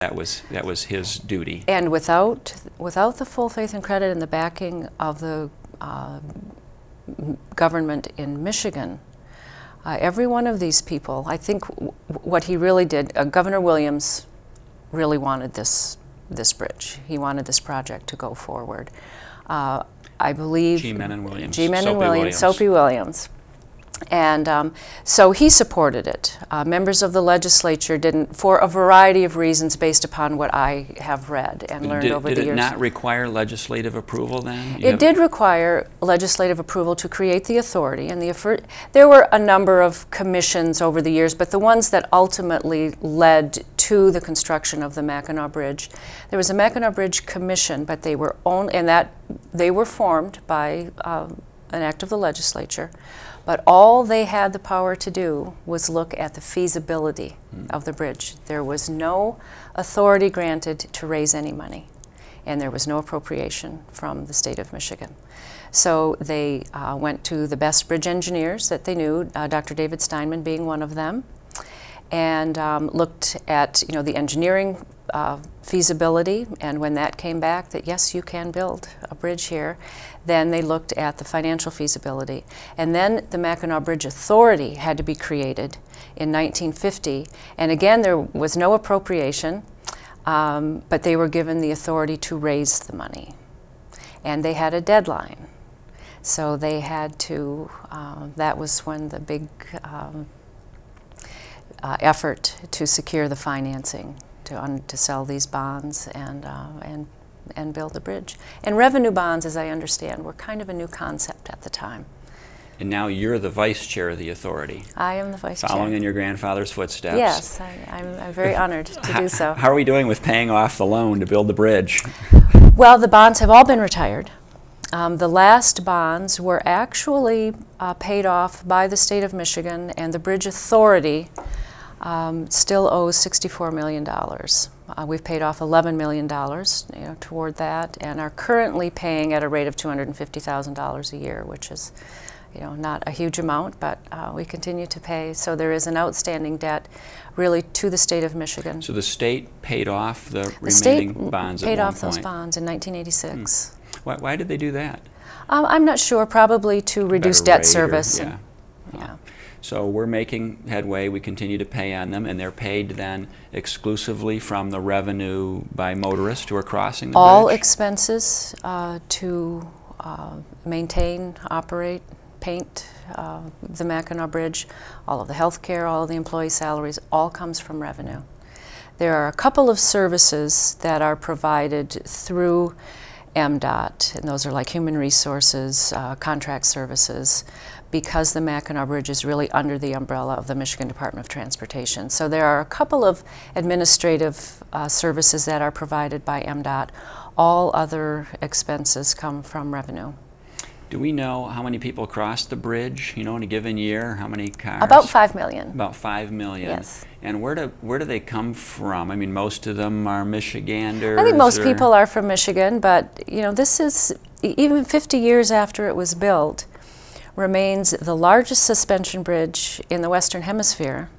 that was his duty. And without the full faith and credit and the backing of the government in Michigan, every one of these people, I think what he really did, Governor Williams really wanted this bridge. He wanted this project to go forward. I believe G-Men Williams. Soapy Williams. And so he supported it. Members of the legislature didn't, for a variety of reasons based upon what I have read and learned over the years. Did it not require legislative approval then? It did require legislative approval to create the authority, and there were a number of commissions over the years, but the ones that ultimately led to the construction of the Mackinac Bridge. There was a Mackinac Bridge Commission, but they were they were formed by an act of the legislature. But all they had the power to do was look at the feasibility of the bridge. There was no authority granted to raise any money, and there was no appropriation from the state of Michigan. So they went to the best bridge engineers that they knew, Dr. David Steinman being one of them, and looked at the engineering feasibility, and when that came back that yes, you can build a bridge here, then they looked at the financial feasibility. And then the Mackinac Bridge Authority had to be created in 1950, and again there was no appropriation, but they were given the authority to raise the money. And they had a deadline. So they had to, that was when the big effort to secure the financing to sell these bonds and build the bridge. And revenue bonds, as I understand, were kind of a new concept at the time. And now you're the vice chair of the authority. I am the vice chair. Following in your grandfather's footsteps. Yes, I'm very honored to do so. How are we doing with paying off the loan to build the bridge? Well, the bonds have all been retired. The last bonds were actually paid off by the state of Michigan, and the Bridge Authority still owes $64 million. We've paid off $11 million toward that, and are currently paying at a rate of $250,000 a year, which is not a huge amount, but we continue to pay. So there is an outstanding debt really to the state of Michigan. So the state paid off the remaining bonds at one point? Paid off those bonds in 1986. Why did they do that? I'm not sure, probably to reduce debt service. Yeah. So we're making headway, we continue to pay on them, and they're paid then exclusively from the revenue by motorists who are crossing the bridge? All expenses to maintain, operate, paint the Mackinac Bridge, all of the health care, all of the employee salaries, all comes from revenue. There are a couple of services that are provided through MDOT, and those are like human resources, contract services, because the Mackinac Bridge is really under the umbrella of the Michigan Department of Transportation. So there are a couple of administrative services that are provided by MDOT. All other expenses come from revenue. Do we know how many people cross the bridge, in a given year? How many cars? About 5 million. About 5 million. Yes. And where do they come from? I mean, most of them are Michiganders. I think most people are from Michigan, but this is, even 50 years after it was built, remains the largest suspension bridge in the Western Hemisphere,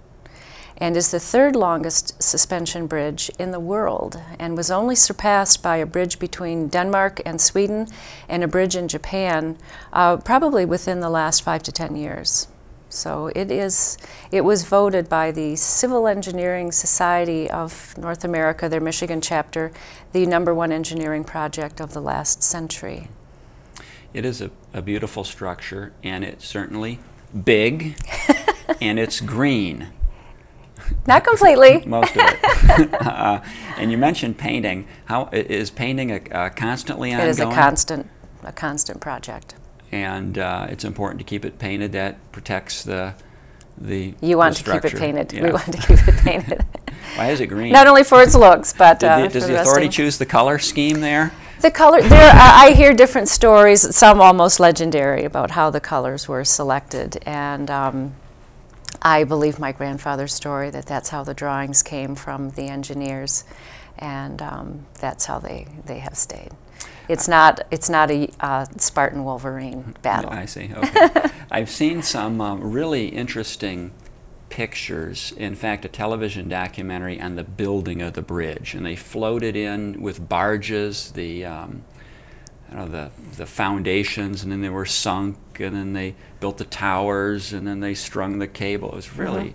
and is the third longest suspension bridge in the world, and was only surpassed by a bridge between Denmark and Sweden and a bridge in Japan probably within the last 5 to 10 years. So it was voted by the Civil Engineering Society of North America, their Michigan chapter, the #1 engineering project of the last century. It is a beautiful structure, and it's certainly big, and it's green. Not completely. Most of it. And you mentioned painting. How is painting a constantly ongoing? It is a constant project. And it's important to keep it painted. That protects the You want the to keep it painted. Yeah. We want to keep it painted. Why is it green? Not only for its looks, but does the authority choose the color scheme there? The color, I hear different stories, some almost legendary, about how the colors were selected, and I believe my grandfather's story that that's how the drawings came from the engineers, and that's how they have stayed. It's not a Spartan Wolverine battle. I see. Okay. I've seen some really interesting pictures, in fact a television documentary on the building of the bridge, and they floated in with barges the foundations, and then they were sunk, and then they built the towers, and then they strung the cable. It was really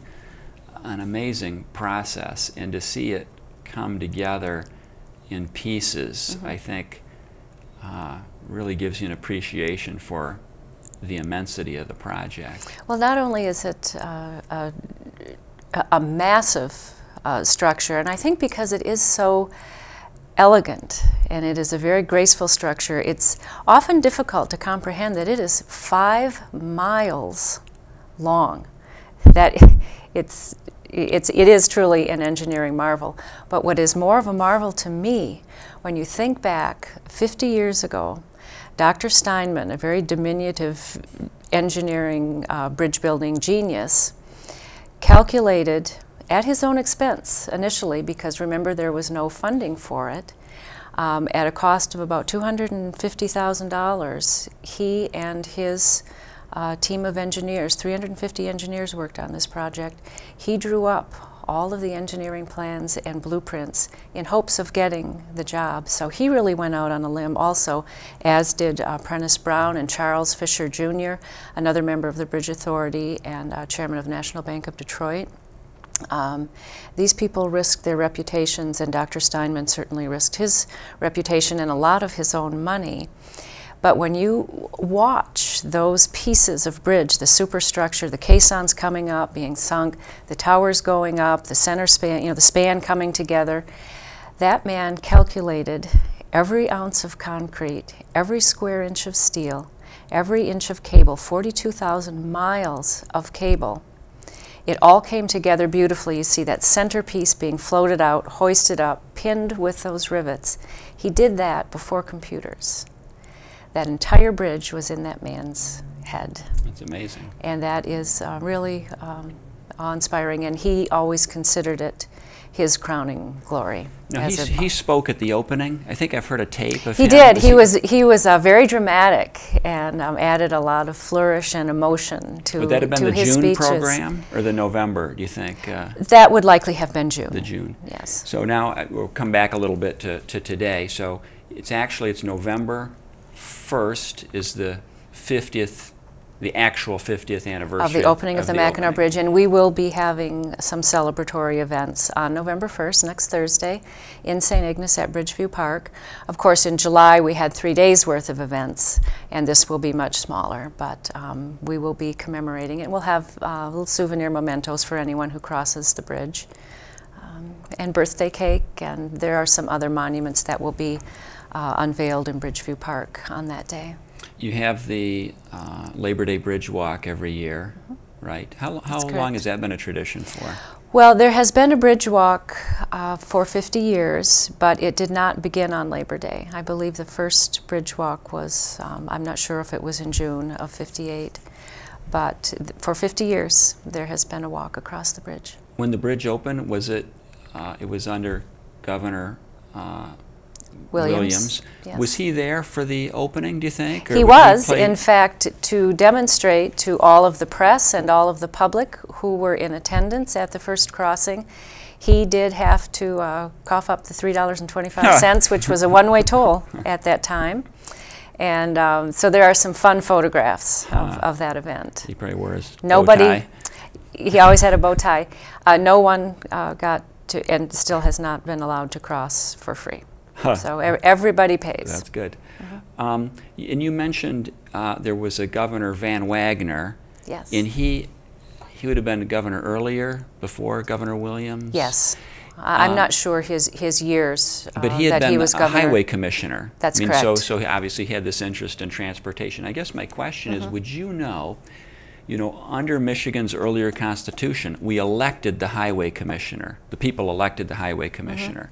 an amazing process, and to see it come together in pieces, I think really gives you an appreciation for the immensity of the project. Well, not only is it a massive structure, and I think because it is so elegant and it is a very graceful structure, it's often difficult to comprehend that it is 5 miles long. That it is truly an engineering marvel. But what is more of a marvel to me, when you think back 50 years ago, Dr. Steinman, a very diminutive engineering bridge building genius, calculated at his own expense initially, because remember there was no funding for it, at a cost of about $250,000, he and his team of engineers, 350 engineers worked on this project. He drew up all of the engineering plans and blueprints in hopes of getting the job. So he really went out on a limb also, as did Prentice Brown and Charles Fisher Jr., another member of the Bridge Authority and chairman of National Bank of Detroit. These people risked their reputations, and Dr. Steinman certainly risked his reputation and a lot of his own money. But when you watch those pieces of bridge, the superstructure, the caissons coming up, being sunk, the towers going up, the center span, the span coming together, that man calculated every ounce of concrete, every square inch of steel, every inch of cable, 42,000 miles of cable. It all came together beautifully. You see that centerpiece being floated out, hoisted up, pinned with those rivets. He did that before computers. That entire bridge was in that man's head. That's amazing. And that is really awe-inspiring, and he always considered it his crowning glory. Now, he spoke at the opening. I think I've heard a tape of him. He did. He was very dramatic and added a lot of flourish and emotion to his speeches. Would that have been the June program or the November, do you think? That would likely have been June. The June. Yes. So now we'll come back a little bit to today. So it's November 1st is the 50th, the actual 50th anniversary of the opening of the Mackinac Bridge, and we will be having some celebratory events on November 1st, next Thursday, in St. Ignace at Bridgeview Park. Of course, in July we had 3 days worth of events, and this will be much smaller, but we will be commemorating it. We'll have little souvenir mementos for anyone who crosses the bridge, and birthday cake, and there are some other monuments that will be unveiled in Bridgeview Park on that day. You have the Labor Day Bridge Walk every year, right? How long has that been a tradition for? Well, there has been a bridge walk for 50 years, but it did not begin on Labor Day. I believe the first bridge walk was, I'm not sure if it was in June of '58, but for 50 years there has been a walk across the bridge. When the bridge opened, was it was under Governor Williams. Yes. Was he there for the opening, do you think? He was, in fact, to demonstrate to all of the press and all of the public who were in attendance at the first crossing. He did have to cough up the $3.25, which was a one-way toll at that time. And so there are some fun photographs of that event. He probably wore his bow tie. He always had a bow tie. No one got to, and still has not been allowed to cross for free. So everybody pays. That's good. And you mentioned there was a Governor Van Wagner. Yes. And he would have been governor earlier, before Governor Williams? Yes. I'm not sure his years but he had that been he was governor. A highway commissioner. That's correct. So he obviously had this interest in transportation. I guess my question is, would you know, under Michigan's earlier constitution, we elected the highway commissioner. The people elected the highway commissioner.